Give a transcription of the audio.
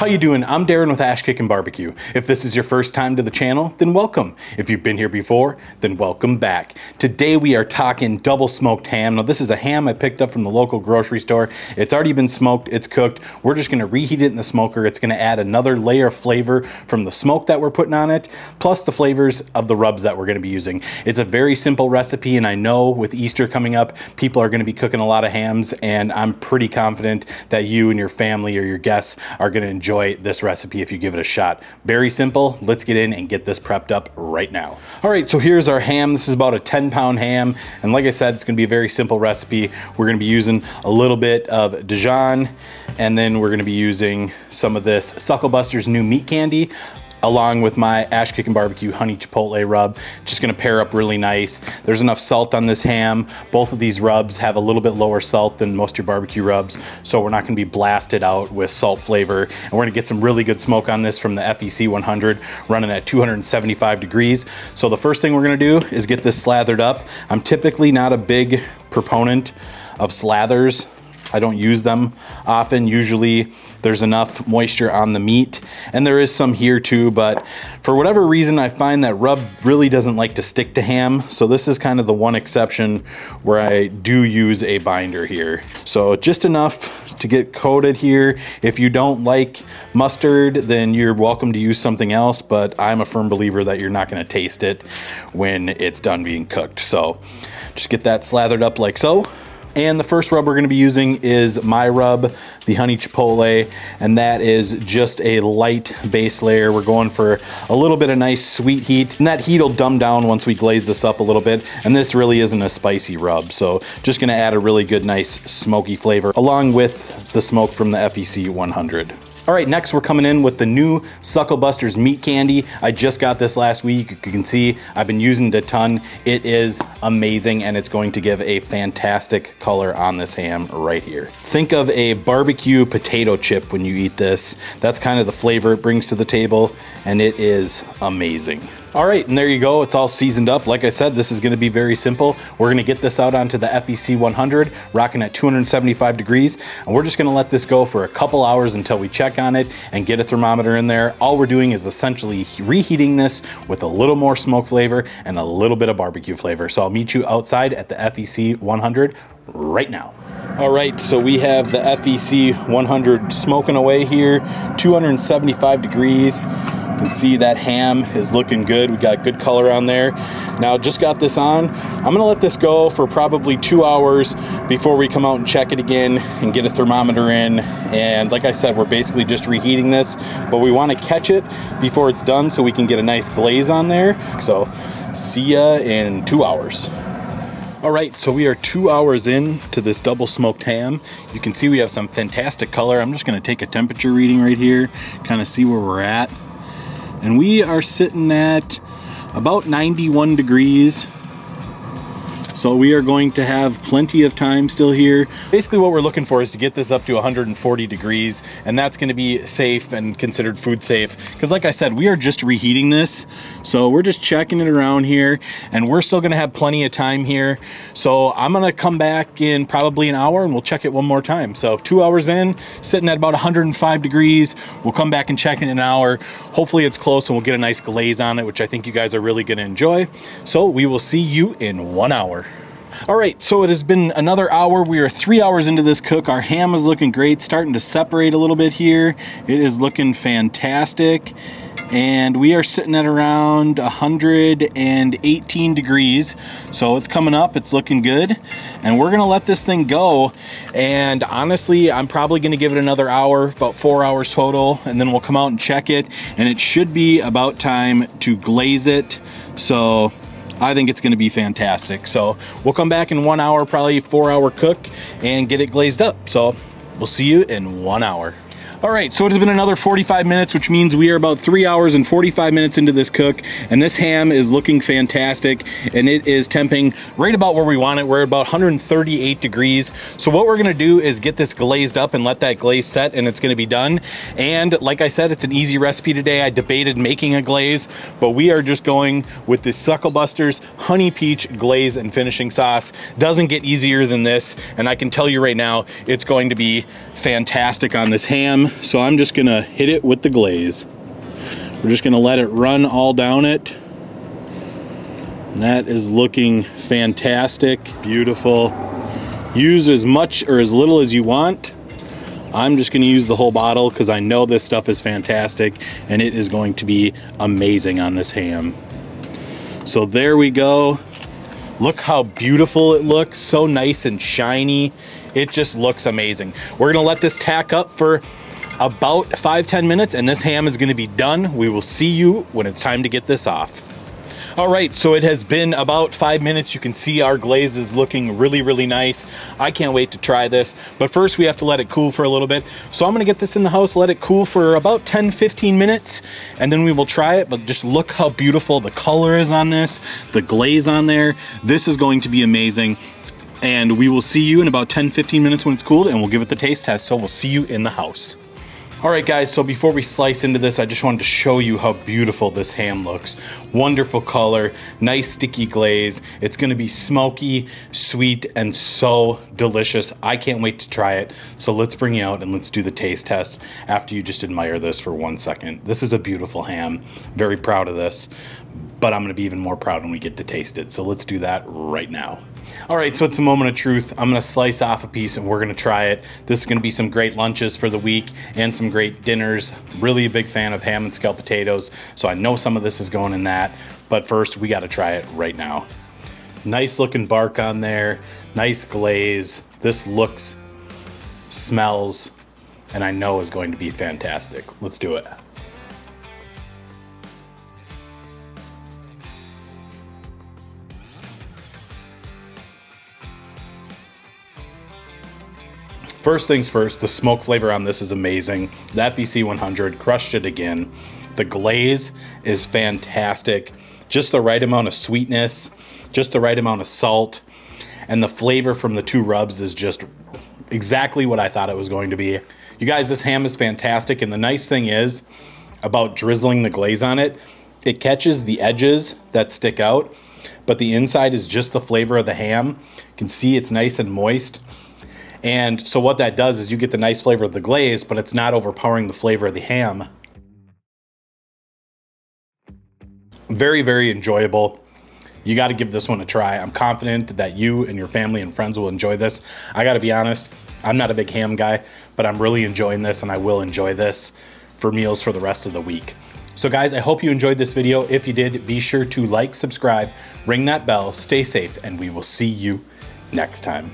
How you doing? I'm Darren with Kickin BBQ. If this is your first time to the channel, then welcome. If you've been here before, then welcome back. Today we are talking double smoked ham. Now this is a ham I picked up from the local grocery store. It's already been smoked, it's cooked. We're just gonna reheat it in the smoker. It's gonna add another layer of flavor from the smoke that we're putting on it, plus the flavors of the rubs that we're gonna be using. It's a very simple recipe, and I know with Easter coming up, people are gonna be cooking a lot of hams, and I'm pretty confident that you and your family or your guests are gonna enjoy this recipe if you give it a shot. Very simple. Let's get in and get this prepped up right now. All right, so here's our ham. This is about a 10-pound ham, and like I said, it's gonna be a very simple recipe. We're gonna be using a little bit of Dijon, and then we're gonna be using some of this Sucklebuster's new meat candy, along with my Kickin BBQ Honey Chipotle Rub. Just gonna pair up really nice. There's enough salt on this ham. Both of these rubs have a little bit lower salt than most of your barbecue rubs, so we're not gonna be blasted out with salt flavor. And we're gonna get some really good smoke on this from the FEC 100, running at 275 degrees. So the first thing we're gonna do is get this slathered up. I'm typically not a big proponent of slathers. I don't use them often. Usually there's enough moisture on the meat, and there is some here too, but for whatever reason, I find that rub really doesn't like to stick to ham. So this is kind of the one exception where I do use a binder here. So just enough to get coated here. If you don't like mustard, then you're welcome to use something else, but I'm a firm believer that you're not gonna taste it when it's done being cooked. So just get that slathered up like so. And the first rub we're gonna be using is my rub, the Honey Chipotle, and that is just a light base layer. We're going for a little bit of nice sweet heat, and that heat will dumb down once we glaze this up a little bit. And this really isn't a spicy rub, so just gonna add a really good, nice smoky flavor along with the smoke from the FEC 100. All right, next we're coming in with the new Sucklebuster's meat candy. I just got this last week. You can see I've been using it a ton. It is amazing, and it's going to give a fantastic color on this ham right here. Think of a barbecue potato chip when you eat this. That's kind of the flavor it brings to the table, and it is amazing. All right, and there you go. It's all seasoned up. Like I said, this is gonna be very simple. We're gonna get this out onto the FEC 100, rocking at 275 degrees, and we're just gonna let this go for a couple hours until we check on it and get a thermometer in there. All we're doing is essentially reheating this with a little more smoke flavor and a little bit of barbecue flavor. So I'll meet you outside at the FEC 100 right now. All right, so we have the FEC 100 smoking away here, 275 degrees. You can see that ham is looking good. We got good color on there. Now just got this on. I'm gonna let this go for probably 2 hours before we come out and check it again and get a thermometer in. And like I said, we're basically just reheating this, but we wanna catch it before it's done so we can get a nice glaze on there. So see ya in 2 hours. All right, so we are 2 hours in to this double smoked ham. You can see we have some fantastic color. I'm just gonna take a temperature reading right here, kind of see where we're at. And we are sitting at about 91 degrees. So we are going to have plenty of time still here. Basically what we're looking for is to get this up to 140 degrees, and that's gonna be safe and considered food safe. Because like I said, we are just reheating this. So we're just checking it around here, and we're still gonna have plenty of time here. So I'm gonna come back in probably an hour and we'll check it one more time. So 2 hours in, sitting at about 105 degrees. We'll come back and check it in an hour. Hopefully it's close and we'll get a nice glaze on it, which I think you guys are really gonna enjoy. So we will see you in 1 hour. All right, so it has been another hour. We are 3 hours into this cook. Our ham is looking great, starting to separate a little bit here. It is looking fantastic. And we are sitting at around 118 degrees. So it's coming up, it's looking good. And we're gonna let this thing go. And honestly, I'm probably gonna give it another hour, about 4 hours total, and then we'll come out and check it. And it should be about time to glaze it. So I think it's gonna be fantastic. So we'll come back in 1 hour, probably 4 hour cook, and get it glazed up. So we'll see you in 1 hour. All right, so it has been another 45 minutes, which means we are about 3 hours and 45 minutes into this cook, and this ham is looking fantastic, and it is temping right about where we want it. We're at about 138 degrees. So what we're gonna do is get this glazed up and let that glaze set, and it's gonna be done. And like I said, it's an easy recipe today. I debated making a glaze, but we are just going with the Sucklebuster's Honey Peach Glaze and Finishing Sauce. Doesn't get easier than this, and I can tell you right now, it's going to be fantastic on this ham. so I'm just gonna hit it with the glaze. We're just gonna let it run all down it. And that is looking fantastic, beautiful. Use as much or as little as you want. I'm just gonna use the whole bottle because I know this stuff is fantastic and it is going to be amazing on this ham. So there we go. Look how beautiful it looks, so nice and shiny. It just looks amazing. We're gonna let this tack up for about 5-10 minutes and this ham is gonna be done. We will see you when it's time to get this off. All right, so it has been about 5 minutes. You can see our glaze is looking really, really nice. I can't wait to try this, but first we have to let it cool for a little bit. So I'm gonna get this in the house, let it cool for about 10-15 minutes, and then we will try it. But just look how beautiful the color is on this, the glaze on there. This is going to be amazing. And we will see you in about 10-15 minutes when it's cooled, and we'll give it the taste test. So we'll see you in the house. All right guys, so before we slice into this, I just wanted to show you how beautiful this ham looks. Wonderful color, nice sticky glaze. It's gonna be smoky, sweet, and so delicious. I can't wait to try it. So let's bring you out and let's do the taste test after you just admire this for 1 second. This is a beautiful ham, very proud of this, but I'm gonna be even more proud when we get to taste it. So let's do that right now. All right, so it's a moment of truth. I'm gonna slice off a piece and we're gonna try it. This is gonna be some great lunches for the week and some great dinners. Really a big fan of ham and scalloped potatoes, so I know some of this is going in that, but first we gotta try it right now. Nice looking bark on there, nice glaze. This looks, smells, and I know is going to be fantastic. Let's do it. First things first, the smoke flavor on this is amazing. The FEC 100 crushed it again. The glaze is fantastic. Just the right amount of sweetness, just the right amount of salt, and the flavor from the 2 rubs is just exactly what I thought it was going to be. You guys, this ham is fantastic, and the nice thing is about drizzling the glaze on it, it catches the edges that stick out, but the inside is just the flavor of the ham. You can see it's nice and moist. And so what that does is you get the nice flavor of the glaze, but it's not overpowering the flavor of the ham. Very, very enjoyable. You got to give this one a try. I'm confident that you and your family and friends will enjoy this. I got to be honest, I'm not a big ham guy, but I'm really enjoying this and I will enjoy this for meals for the rest of the week. So guys, I hope you enjoyed this video. If you did, be sure to like, subscribe, ring that bell, stay safe, and we will see you next time.